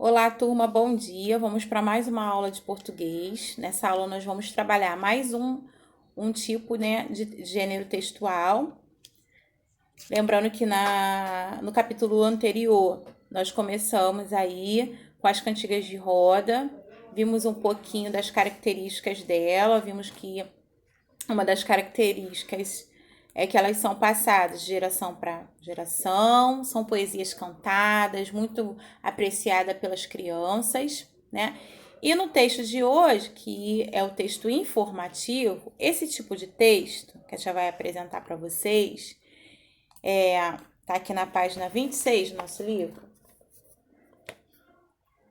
Olá, turma, bom dia. Vamos para mais uma aula de português. Nessa aula nós vamos trabalhar mais um tipo, né, de gênero textual. Lembrando que no capítulo anterior nós começamos aí com as cantigas de roda, vimos um pouquinho das características dela, vimos que uma das características é que elas são passadas de geração para geração, são poesias cantadas, muito apreciada pelas crianças, né? E no texto de hoje, que é o texto informativo, esse tipo de texto que a tia vai apresentar para vocês, tá aqui na página 26 do nosso livro.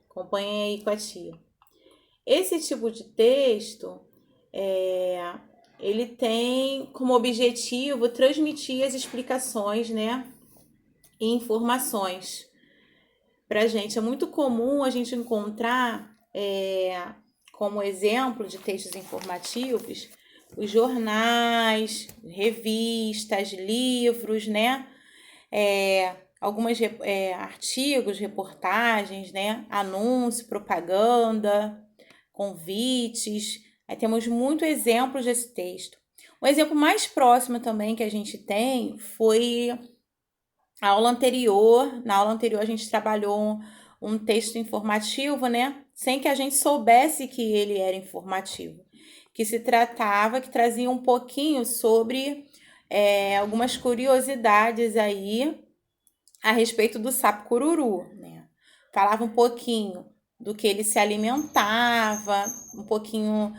Acompanhem aí com a tia. Esse tipo de texto ele tem como objetivo transmitir as explicações, né, e informações para a gente. É muito comum a gente encontrar, como exemplo de textos informativos, os jornais, revistas, livros, né, alguns artigos, reportagens, né, anúncio, propaganda, convites. Aí temos muitos exemplos desse texto. O exemplo mais próximo também que a gente tem foi a aula anterior. Na aula anterior a gente trabalhou um texto informativo, né? Sem que a gente soubesse que ele era informativo. Que trazia um pouquinho sobre algumas curiosidades aí a respeito do sapo cururu, né? Falava um pouquinho do que ele se alimentava, um pouquinho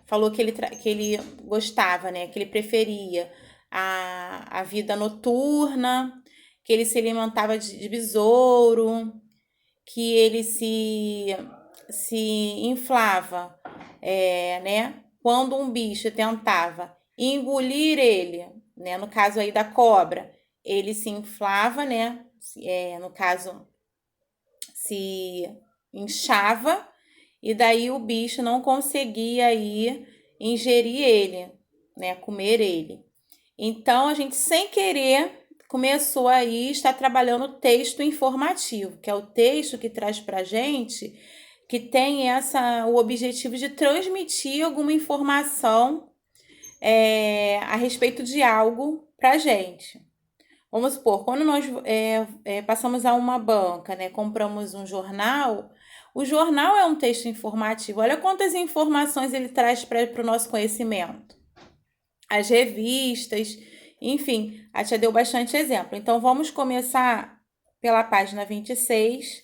falou que ele gostava, né? Que ele preferia a vida noturna, que ele se alimentava de besouro, que ele se inflava, né? Quando um bicho tentava engolir ele, né? No caso aí da cobra, ele se inflava, né? No caso, se inchava e daí o bicho não conseguia aí ingerir ele, né? Comer ele. Então a gente sem querer começou aí estar trabalhando o texto informativo, que é o texto que traz para gente que tem o objetivo de transmitir alguma informação a respeito de algo para gente. Vamos supor, quando nós passamos a uma banca, né, compramos um jornal, o jornal é um texto informativo. Olha quantas informações ele traz para o nosso conhecimento. As revistas, enfim, a tia deu bastante exemplo. Então, vamos começar pela página 26,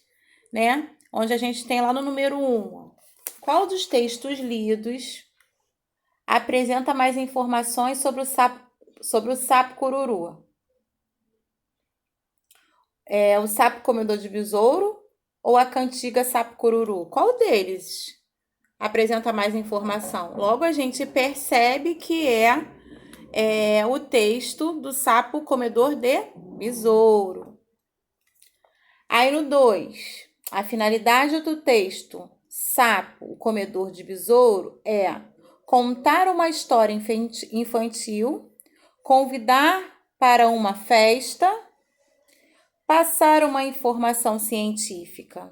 né, onde a gente tem lá no número 1. Qual dos textos lidos apresenta mais informações sobre o sapo cururu? O sapo comedor de besouro ou a cantiga sapo cururu? Qual deles apresenta mais informação? Logo a gente percebe que é o texto do sapo comedor de besouro. Aí no 2, a finalidade do texto sapo, o comedor de besouro, é contar uma história infantil, convidar para uma festa, passar uma informação científica.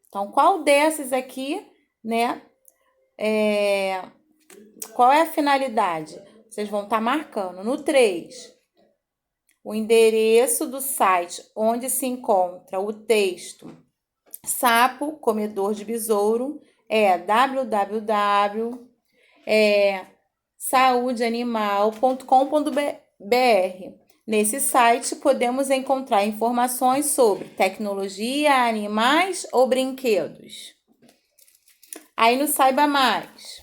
Então, qual dessas aqui, né? Qual é a finalidade? Vocês vão estar marcando. No 3, o endereço do site onde se encontra o texto sapo, comedor de besouro, é www.saudeanimal.com.br. Nesse site podemos encontrar informações sobre tecnologia, animais ou brinquedos. Aí no Saiba Mais.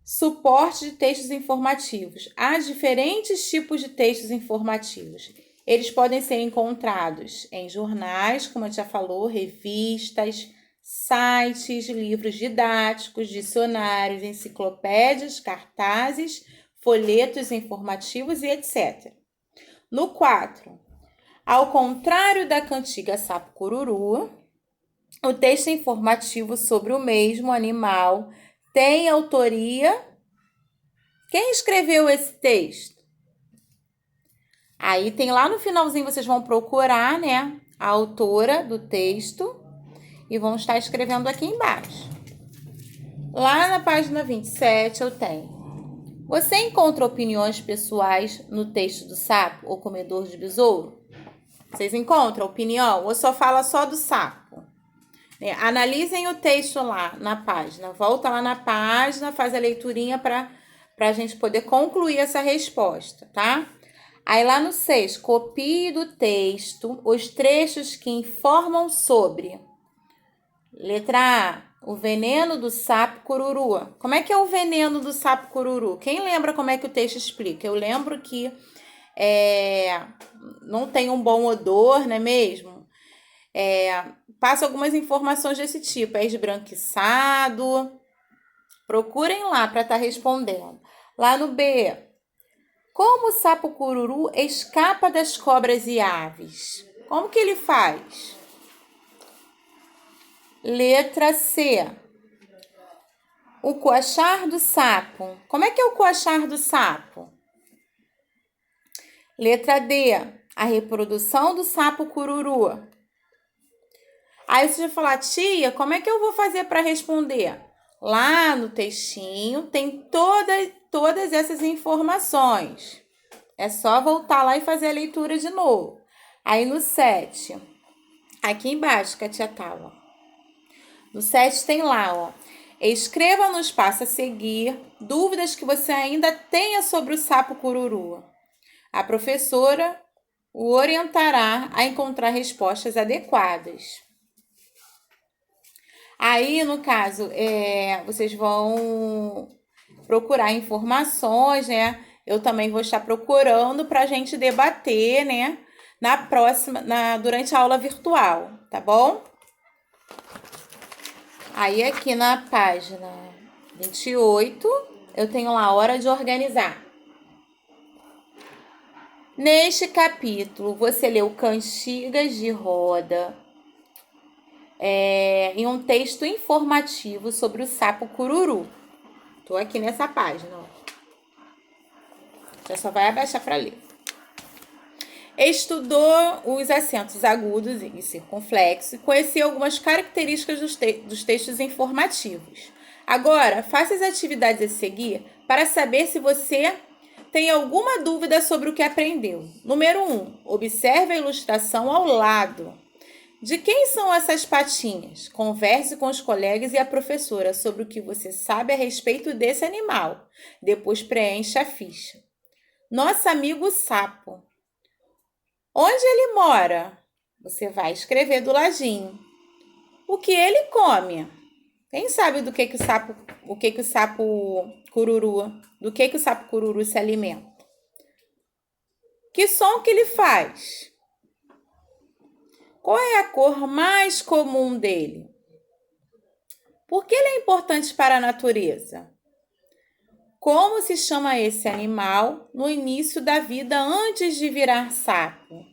Suporte de textos informativos. Há diferentes tipos de textos informativos. Eles podem ser encontrados em jornais, como a gente já falou, revistas, sites, livros didáticos, dicionários, enciclopédias, cartazes, folhetos informativos e etc. No 4, ao contrário da cantiga sapo cururu, o texto informativo sobre o mesmo animal tem autoria. Quem escreveu esse texto? Aí tem lá no finalzinho, vocês vão procurar, né? a autora do texto e vão estar escrevendo aqui embaixo. Lá na página 27 eu tenho: você encontra opiniões pessoais no texto do sapo, o comedor de besouro? Vocês encontram opinião ou só fala só do sapo? Analisem o texto lá na página. Volta lá na página, faz a leiturinha para a gente poder concluir essa resposta, tá? Aí lá no 6, copie do texto os trechos que informam sobre. Letra A, o veneno do sapo cururu. Como é que é o veneno do sapo cururu? Quem lembra como é que o texto explica? Eu lembro que não tem um bom odor, não é mesmo? Passa algumas informações desse tipo. É esbranquiçado. Procurem lá para estar respondendo. Lá no B, como o sapo cururu escapa das cobras e aves? Como que ele faz? Letra C, o coachar do sapo. Como é que é o coachar do sapo? Letra D, a reprodução do sapo cururu. Aí você vai falar: tia, como é que eu vou fazer para responder? Lá no textinho tem todas essas informações. É só voltar lá e fazer a leitura de novo. Aí no 7, aqui embaixo que a tia tava. No 7 tem lá, ó. Escreva no espaço a seguir dúvidas que você ainda tenha sobre o sapo cururu. A professora o orientará a encontrar respostas adequadas. Aí, no caso, vocês vão procurar informações, né? Eu também vou estar procurando para a gente debater, né? Durante a aula virtual, tá bom? Aí, aqui na página 28, eu tenho lá a hora de organizar. Neste capítulo, você leu Cantigas de Roda, em um texto informativo sobre o sapo cururu. Tô aqui nessa página, ó. Já só vai abaixar para ler. Estudou os acentos agudos e circunflexos e conheceu algumas características dos textos informativos. Agora, faça as atividades a seguir para saber se você tem alguma dúvida sobre o que aprendeu. Número 1. Observe a ilustração ao lado. De quem são essas patinhas? Converse com os colegas e a professora sobre o que você sabe a respeito desse animal. Depois preencha a ficha. Nosso amigo sapo. Onde ele mora? Você vai escrever do ladinho. O que ele come? Quem sabe do que o sapo cururu se alimenta? Que som que ele faz? Qual é a cor mais comum dele? Por que ele é importante para a natureza? Como se chama esse animal no início da vida antes de virar sapo?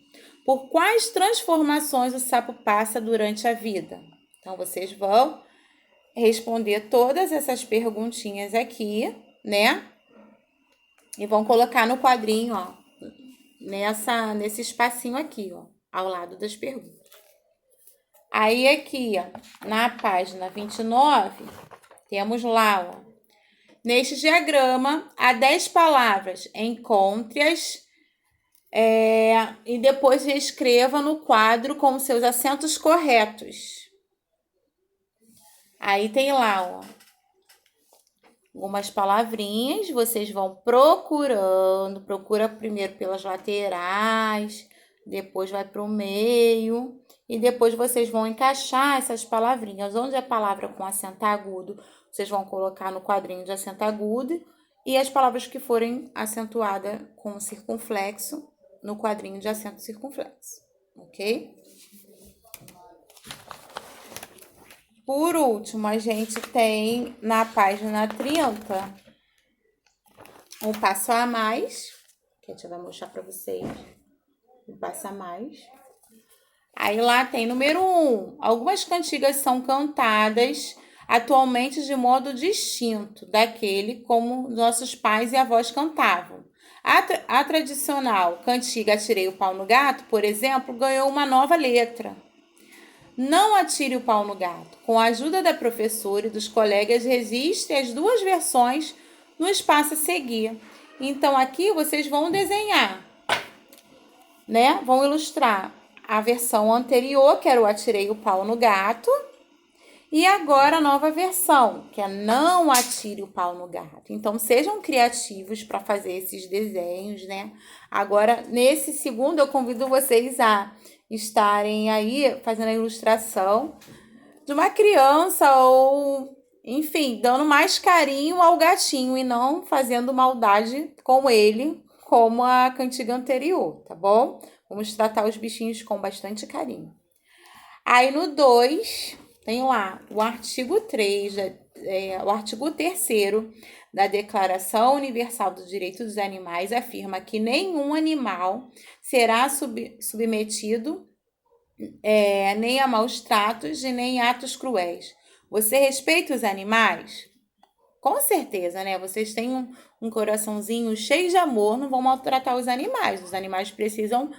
Por quais transformações o sapo passa durante a vida? Então, vocês vão responder todas essas perguntinhas aqui, né? E vão colocar no quadrinho, ó, nesse espacinho aqui, ó, ao lado das perguntas. Aí aqui, ó, na página 29, temos lá, ó, neste diagrama, há 10 palavras. Encontre-as e depois escreva no quadro com os seus acentos corretos. Aí tem lá, ó, algumas palavrinhas. Vocês vão procurando. Procura primeiro pelas laterais, depois vai para o meio. E depois vocês vão encaixar essas palavrinhas. Onde é palavra com acento agudo, vocês vão colocar no quadrinho de acento agudo. E as palavras que forem acentuadas com circunflexo, no quadrinho de acento circunflexo. Ok? Por último, a gente tem na página 30 um passo a mais, que a gente vai mostrar para vocês. Um passo a mais. Aí lá tem número 1. Algumas cantigas são cantadas atualmente de modo distinto daquele como nossos pais e avós cantavam. A tradicional cantiga Atirei o Pau no Gato, por exemplo, ganhou uma nova letra. Não atire o pau no gato. Com a ajuda da professora e dos colegas, registre as duas versões no espaço a seguir. Então, aqui vocês vão desenhar, né? Vão ilustrar a versão anterior, que era o Atirei o Pau no Gato, e agora a nova versão, que é Não Atire o Pau no Gato. Então, sejam criativos para fazer esses desenhos, né? Agora, nesse segundo, eu convido vocês a estarem aí fazendo a ilustração de uma criança ou, enfim, dando mais carinho ao gatinho e não fazendo maldade com ele, como a cantiga anterior, tá bom? Vamos tratar os bichinhos com bastante carinho. Aí no 2, tem lá o artigo 3, o artigo 3º da Declaração Universal dos Direitos dos Animais afirma que nenhum animal será submetido nem a maus tratos e nem a atos cruéis. Você respeita os animais? Com certeza, né? Vocês têm um coraçãozinho cheio de amor, não vão maltratar os animais. Os animais precisam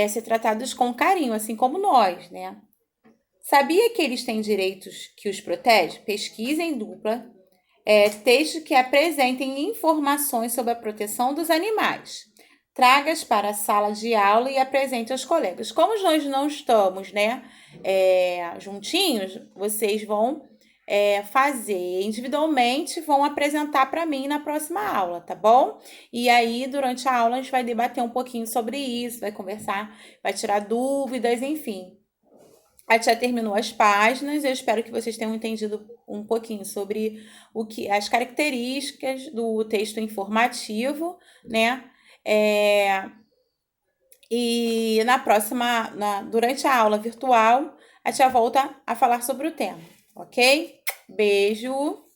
ser tratados com carinho, assim como nós, né? Sabia que eles têm direitos que os protegem? Pesquisa em dupla, textos que apresentem informações sobre a proteção dos animais. Traga-as para a sala de aula e apresente aos colegas. Como nós não estamos, né, juntinhos, vocês vão fazer individualmente, vão apresentar para mim na próxima aula, tá bom? E aí, durante a aula, a gente vai debater um pouquinho sobre isso, vai conversar, vai tirar dúvidas, enfim. A tia terminou as páginas, eu espero que vocês tenham entendido um pouquinho sobre as características do texto informativo, né? E durante a aula virtual, a tia volta a falar sobre o tema, ok? Beijo!